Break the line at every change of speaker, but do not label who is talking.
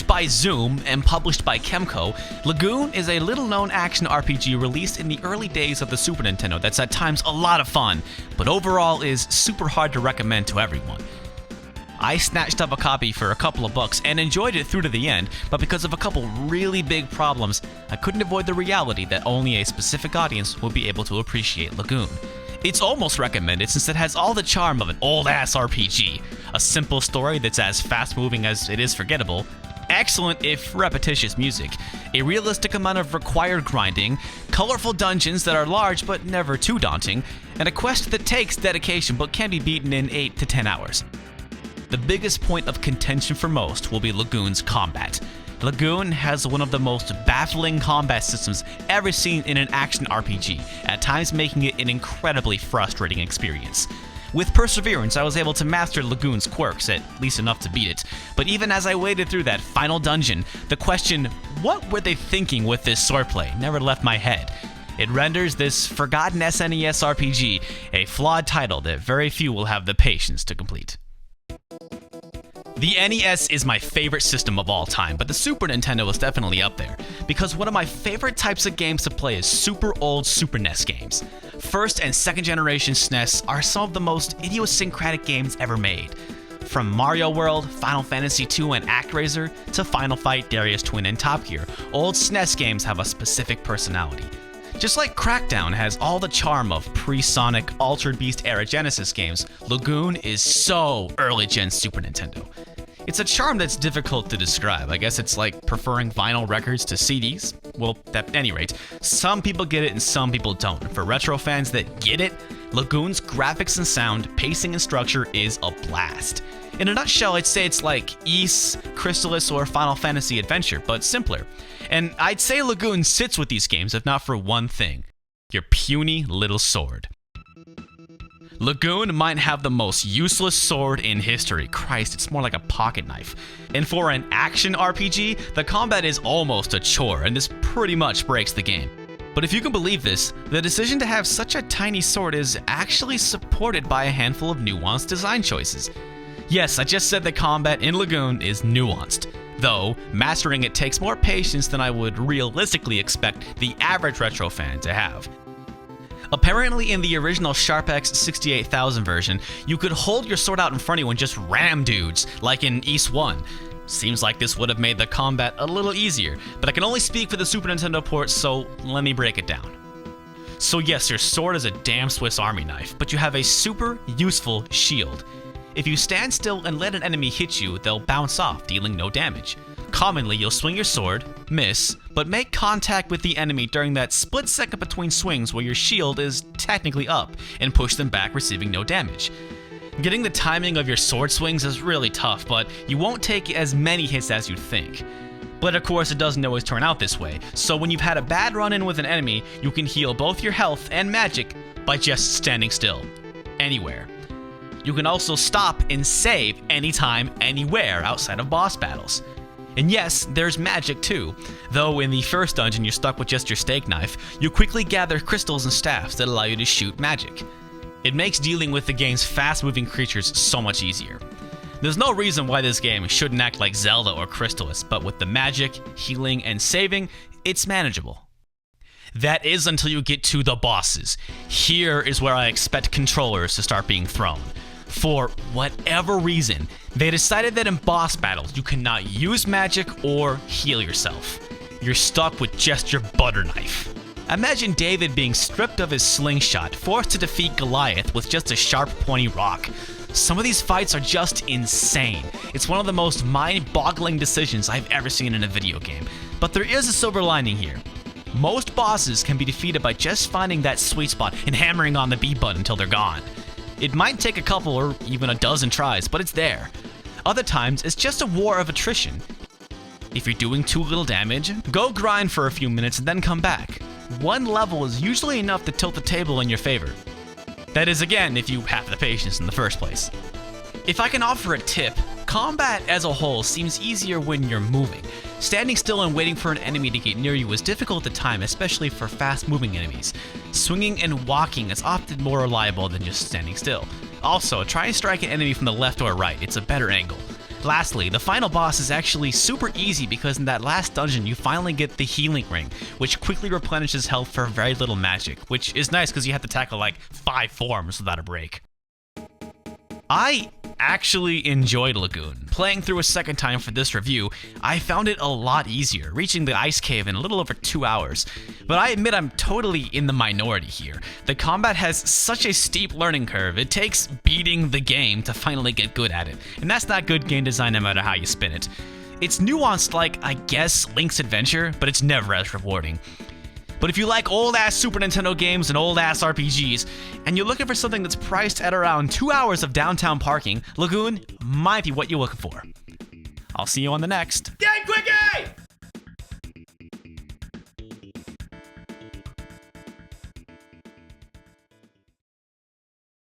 by Zoom and published by Kemco, Lagoon is a little-known action RPG released in the early days of the Super Nintendo that's at times a lot of fun, but overall is super hard to recommend to everyone. I snatched up a copy for a couple of bucks and enjoyed it through to the end, but because of a couple really big problems, I couldn't avoid the reality that only a specific audience will be able to appreciate Lagoon. It's almost recommended since it has all the charm of an old-ass RPG, a simple story that's as fast-moving as it is forgettable, excellent if repetitious music, a realistic amount of required grinding, colorful dungeons that are large but never too daunting, and a quest that takes dedication but can be beaten in 8 to 10 hours. The biggest point of contention for most will be Lagoon's combat. Lagoon has one of the most baffling combat systems ever seen in an action RPG, at times making it an incredibly frustrating experience. With perseverance, I was able to master Lagoon's quirks, at least enough to beat it, but even as I waded through that final dungeon, the question, what were they thinking with this swordplay, never left my head. It renders this forgotten SNES RPG a flawed title that very few will have the patience to complete. The NES is my favorite system of all time, but the Super Nintendo is definitely up there, because one of my favorite types of games to play is super old Super NES games. First and second generation SNES are some of the most idiosyncratic games ever made. From Mario World, Final Fantasy II and ActRaiser, to Final Fight, Darius Twin and Top Gear, old SNES games have a specific personality. Just like Crackdown has all the charm of pre-Sonic, Altered Beast era Genesis games, Lagoon is so early-gen Super Nintendo. It's a charm that's difficult to describe. I guess it's like preferring vinyl records to CDs. Well, at any rate, some people get it and some people don't. For retro fans that get it, Lagoon's graphics and sound, pacing and structure is a blast. In a nutshell, I'd say it's like Ys, Crystalis, or Final Fantasy Adventure, but simpler. And I'd say Lagoon sits with these games if not for one thing: your puny little sword. Lagoon might have the most useless sword in history. Christ, it's more like a pocket knife. And for an action RPG, the combat is almost a chore, and this pretty much breaks the game. But if you can believe this, the decision to have such a tiny sword is actually supported by a handful of nuanced design choices. Yes, I just said that combat in Lagoon is nuanced, though mastering it takes more patience than I would realistically expect the average retro fan to have. Apparently in the original SharpX 68000 version, you could hold your sword out in front of you and just ram dudes, like in Ys 1. Seems like this would have made the combat a little easier, but I can only speak for the Super Nintendo port, so let me break it down. So yes, your sword is a damn Swiss Army knife, but you have a super useful shield. If you stand still and let an enemy hit you, they'll bounce off, dealing no damage. Commonly, you'll swing your sword, miss, but make contact with the enemy during that split second between swings where your shield is technically up, and push them back, receiving no damage. Getting the timing of your sword swings is really tough, but you won't take as many hits as you'd think. But of course, it doesn't always turn out this way, so when you've had a bad run-in with an enemy, you can heal both your health and magic by just standing still. Anywhere. You can also stop and save anytime, anywhere outside of boss battles. And yes, there's magic too, though in the first dungeon you're stuck with just your steak knife, you quickly gather crystals and staffs that allow you to shoot magic. It makes dealing with the game's fast-moving creatures so much easier. There's no reason why this game shouldn't act like Zelda or Crystalis, but with the magic, healing, and saving, it's manageable. That is until you get to the bosses. Here is where I expect controllers to start being thrown. For whatever reason, they decided that in boss battles you cannot use magic or heal yourself. You're stuck with just your butter knife. Imagine David being stripped of his slingshot, forced to defeat Goliath with just a sharp, pointy rock. Some of these fights are just insane. It's one of the most mind-boggling decisions I've ever seen in a video game. But there is a silver lining here. Most bosses can be defeated by just finding that sweet spot and hammering on the B button until they're gone. It might take a couple or even a dozen tries, but it's there. Other times, it's just a war of attrition. If you're doing too little damage, go grind for a few minutes and then come back. One level is usually enough to tilt the table in your favor. That is, again, if you have the patience in the first place. If I can offer a tip, combat as a whole seems easier when you're moving. Standing still and waiting for an enemy to get near you is difficult at times, especially for fast-moving enemies. Swinging and walking is often more reliable than just standing still. Also, try and strike an enemy from the left or right, it's a better angle. Lastly, the final boss is actually super easy because in that last dungeon you finally get the healing ring, which quickly replenishes health for very little magic, which is nice because you have to tackle like 5 forms without a break. I actually enjoyed Lagoon. Playing through a second time for this review, I found it a lot easier, reaching the ice cave in a little over 2 hours. But I admit I'm totally in the minority here. The combat has such a steep learning curve, it takes beating the game to finally get good at it. And that's not good game design no matter how you spin it. It's nuanced like, I guess, Link's Adventure, but it's never as rewarding. But if you like old-ass Super Nintendo games and old-ass RPGs, and you're looking for something that's priced at around 2 hours of downtown parking, Lagoon might be what you're looking for. I'll see you on the next.
Get Quickie!